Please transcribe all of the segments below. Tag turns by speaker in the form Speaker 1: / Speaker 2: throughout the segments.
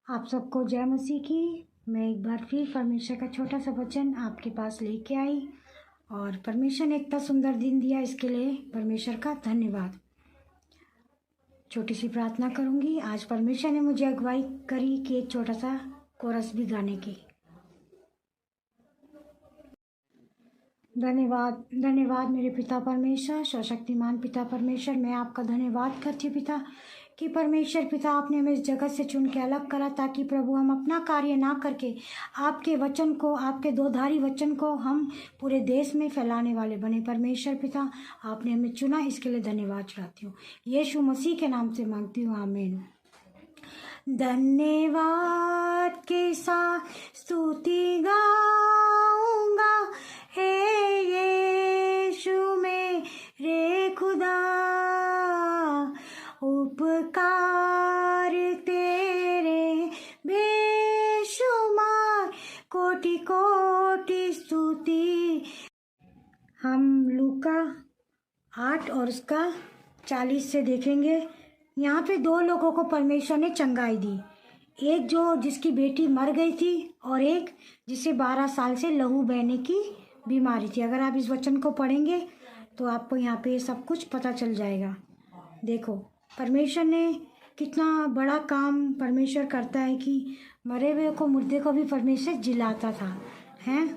Speaker 1: आप सबको जय मसीह की। मैं एक बार फिर परमेश्वर का छोटा सा वचन आपके पास लेके आई और परमेश्वर ने इतना सुंदर दिन दिया, इसके लिए परमेश्वर का धन्यवाद। छोटी सी प्रार्थना करूंगी। आज परमेश्वर ने मुझे अगुवाई करी कि एक छोटा सा कोरस भी गाने की। धन्यवाद धन्यवाद मेरे पिता परमेश्वर, सर्वशक्तिमान पिता परमेश्वर, मैं आपका धन्यवाद करती हूँ पिता कि परमेश्वर पिता आपने हमें इस जगत से चुन के अलग करा ताकि प्रभु हम अपना कार्य ना करके आपके वचन को, आपके दोधारी वचन को हम पूरे देश में फैलाने वाले बने। परमेश्वर पिता आपने हमें चुना, इसके लिए धन्यवाद चढ़ाती हूँ। यीशु मसीह के नाम से मांगती हूँ, आमीन। धन्यवाद के साथ स्तुति गाऊंगा, हे यीशु मेरे खुदा, उपकार तेरे बेशुमार, कोटि कोटि स्तुति। हम लूका 8 और उसका 40 से देखेंगे। यहाँ पे 2 लोगों को परमेश्वर ने चंगाई दी, एक जो जिसकी बेटी मर गई थी और एक जिसे 12 साल से लहू बहने की बीमारी थी। अगर आप इस वचन को पढ़ेंगे तो आपको यहाँ पे सब कुछ पता चल जाएगा। देखो परमेश्वर ने कितना बड़ा काम परमेश्वर करता है कि मरे हुए को, मुर्दे को भी परमेश्वर जिलाता था, हैं।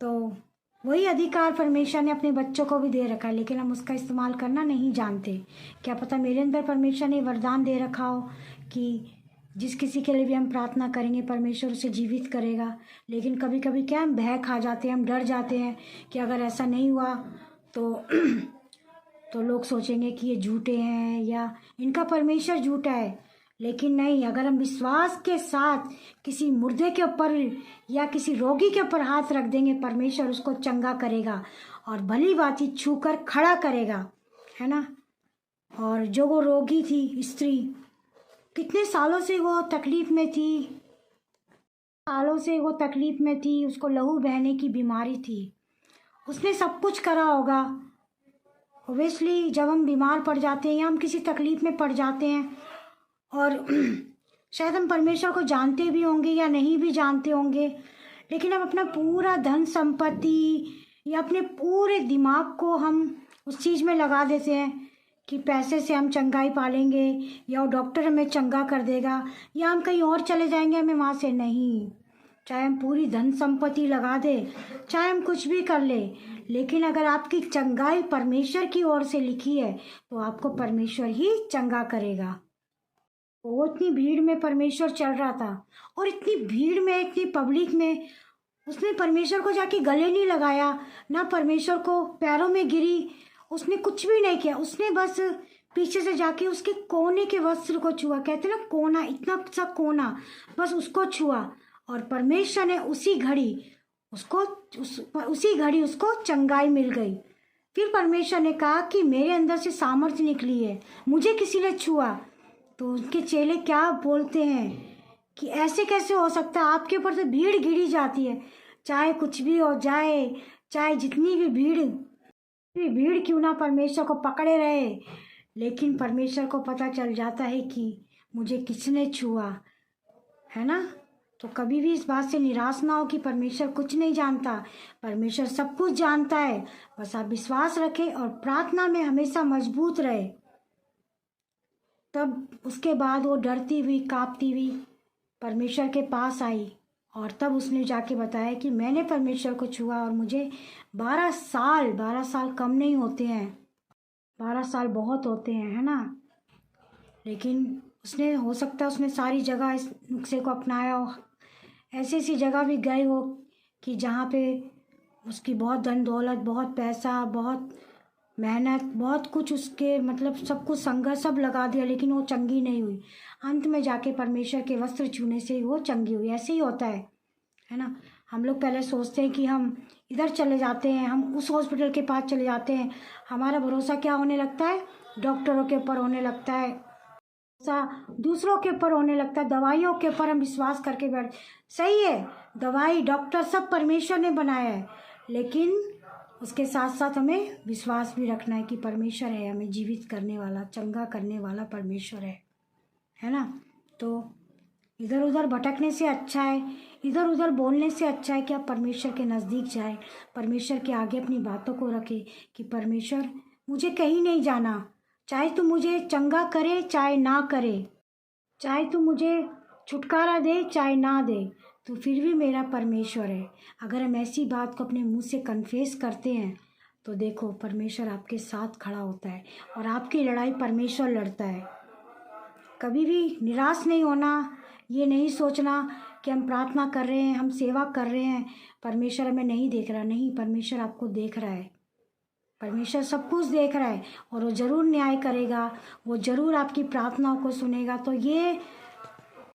Speaker 1: तो वही अधिकार परमेश्वर ने अपने बच्चों को भी दे रखा है, लेकिन हम उसका इस्तेमाल करना नहीं जानते। क्या पता मेरे अंदर परमेश्वर ने वरदान दे रखा हो कि जिस किसी के लिए भी हम प्रार्थना करेंगे परमेश्वर उसे जीवित करेगा। लेकिन कभी कभी क्या हम भय खा जाते हैं, हम डर जाते हैं कि अगर ऐसा नहीं हुआ तो लोग सोचेंगे कि ये झूठे हैं या इनका परमेश्वर झूठा है। लेकिन नहीं, अगर हम विश्वास के साथ किसी मुर्दे के ऊपर या किसी रोगी के ऊपर हाथ रख देंगे, परमेश्वर उसको चंगा करेगा और भली बात ही छूकर खड़ा करेगा, है ना। और जो वो रोगी थी स्त्री, कितने सालों से वो तकलीफ में थी, उसको लहू बहने की बीमारी थी। उसने सब कुछ करा होगा। ओबियसली जब हम बीमार पड़ जाते हैं या हम किसी तकलीफ में पड़ जाते हैं और शायद हम परमेश्वर को जानते भी होंगे या नहीं भी जानते होंगे, लेकिन हम अपना पूरा धन संपत्ति या अपने पूरे दिमाग को हम उस चीज़ में लगा देते हैं कि पैसे से हम चंगाई पालेंगे या वो डॉक्टर हमें चंगा कर देगा या हम कहीं और चले जाएंगे हमें वहाँ से। नहीं, चाहे हम पूरी धन संपत्ति लगा दे, चाहे हम कुछ भी कर ले, लेकिन अगर आपकी चंगाई परमेश्वर की ओर से लिखी है तो आपको परमेश्वर ही चंगा करेगा। वो इतनी भीड़ में परमेश्वर चल रहा था और इतनी भीड़ में, इतनी पब्लिक में उसने परमेश्वर को जाके गले नहीं लगाया, ना परमेश्वर को पैरों में गिरी, उसने कुछ भी नहीं किया। उसने बस पीछे से जाके उसके कोने के वस्त्र को छुआ। कहते ना कोना, इतना सा कोना, बस उसको छुआ और परमेश्वर ने उसी घड़ी उसको चंगाई मिल गई। फिर परमेश्वर ने कहा कि मेरे अंदर से सामर्थ्य निकली है, मुझे किसी ने छुआ। तो उनके चेले क्या बोलते हैं कि ऐसे कैसे हो सकता है, आपके ऊपर तो भीड़ गिरी जाती है, चाहे कुछ भी हो जाए, चाहे जितनी भी भीड़ क्यों ना परमेश्वर को पकड़े रहे, लेकिन परमेश्वर को पता चल जाता है कि मुझे किसने छुआ, है ना। तो कभी भी इस बात से निराश ना हो कि परमेश्वर कुछ नहीं जानता। परमेश्वर सब कुछ जानता है, बस आप विश्वास रखें और प्रार्थना में हमेशा मजबूत रहे। तब उसके बाद वो डरती हुई, कांपती हुई परमेश्वर के पास आई और तब उसने जाके बताया कि मैंने परमेश्वर को छुआ और मुझे 12 साल कम नहीं होते हैं, 12 साल बहुत होते हैं, है ना। लेकिन उसने, हो सकता है उसने सारी जगह इस नुस्खे को अपनाया हो, ऐसी जगह भी गए हो कि जहाँ पे उसकी बहुत धन दौलत, बहुत पैसा, बहुत मेहनत, बहुत कुछ उसके मतलब सब कुछ संघर्ष सब लगा दिया, लेकिन वो चंगी नहीं हुई। अंत में जाके परमेश्वर के वस्त्र छूने से ही वो चंगी हुई। ऐसे ही होता है ना। हम लोग पहले सोचते हैं कि हम इधर चले जाते हैं, हम उस हॉस्पिटल के पास चले जाते हैं, हमारा भरोसा क्या होने लगता है, डॉक्टरों के ऊपर होने लगता है, दूसरों के ऊपर होने लगता है, दवाइयों के ऊपर हम विश्वास करके बैठ। सही है, दवाई डॉक्टर सब परमेश्वर ने बनाया है, लेकिन उसके साथ साथ हमें विश्वास भी रखना है कि परमेश्वर है हमें जीवित करने वाला, चंगा करने वाला परमेश्वर है ना। तो इधर उधर भटकने से अच्छा है, इधर उधर बोलने से अच्छा है कि आप परमेश्वर के नज़दीक जाए, परमेश्वर के आगे अपनी बातों को रखें कि परमेश्वर मुझे कहीं नहीं जाना, चाहे तू मुझे चंगा करे चाहे ना करे, चाहे तू मुझे छुटकारा दे चाहे ना दे, तो फिर भी मेरा परमेश्वर है। अगर हम ऐसी बात को अपने मुंह से कन्फेस करते हैं तो देखो परमेश्वर आपके साथ खड़ा होता है और आपकी लड़ाई परमेश्वर लड़ता है। कभी भी निराश नहीं होना, ये नहीं सोचना कि हम प्रार्थना कर रहे हैं, हम सेवा कर रहे हैं, परमेश्वर हमें नहीं देख रहा। नहीं, परमेश्वर आपको देख रहा है, परमेश्वर सब कुछ देख रहा है और वो ज़रूर न्याय करेगा, वो ज़रूर आपकी प्रार्थनाओं को सुनेगा। तो ये